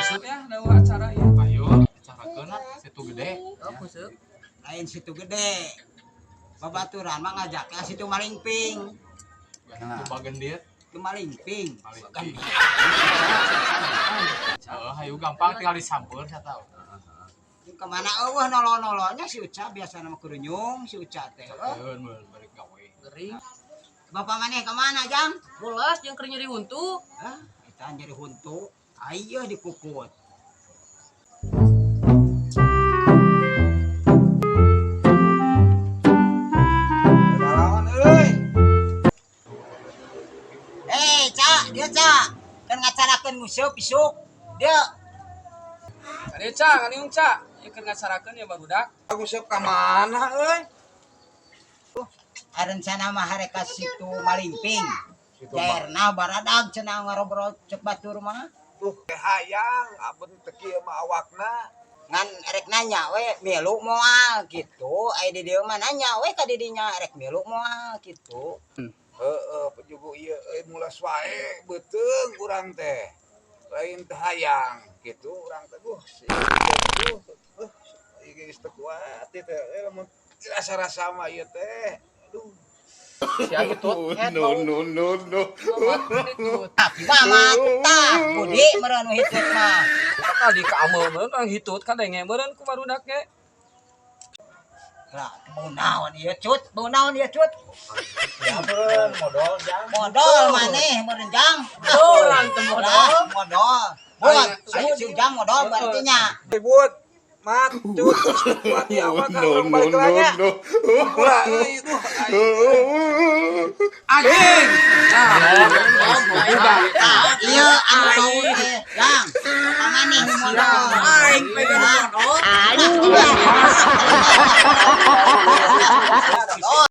maksudnya ada acara ya. Ayo, acarakeun situ gede. Oh, kusuk. Lain situ gede. Babaturan mah ngajaknya situ Malingping. Itu bagendir. Ke Malingping. Malingping. Hayu gampang tinggal disampeur saya tahu. Kemana eueuh noloh-nolohnya si Uca biasa nama kurunyung si Uca teh. Keun mun balik gawe. Gering. Bapak maneh kemana Jang? Bolas yang keur nyeri huntu. Hah? Kita jadi huntu. Ayo dikukut. Dia Cak. Kan ngacarakeun musuh pisuk. Dia Ari Cak, ani Cak. Ya keur ngacarakeun ya barudak. Aku sok ka mana euy? rencana mah hareka situ Malingping. Jairna baradag cenah ngarobrol cek batur mah. Hayang abon teu kieu mah awakna. Ngan erek nanya we milu moal gitu. Aya di dieu mah nanya we ka didinya erek milu moal gitu. Heeh, pejugu ieu euy mulas wae beuteung urang teh. Lain teh hayang gitu urang teh ieu geus teu kuat teh lamun rasa-rasa mah ieu teh. Aduh. Sia gitu. No. Tapi mah tah budi meureun hitut mah. Tadi ka ameu meureun orang hitut kadenge meureun ku barudak ge. Lah, bau naon ieu cut? Bau naon ieu cut? Ya beun modal jang. Modal maneh meureun jang. Dolan teu modal. Modal. Buat si jang modal berarti nya. Ribut. Mat, cut. Kuat ya awak balik lagi. Ulah euy duh. Anjing. Iya, anu bau teh. Jang, pamaneh modal. Aing pengen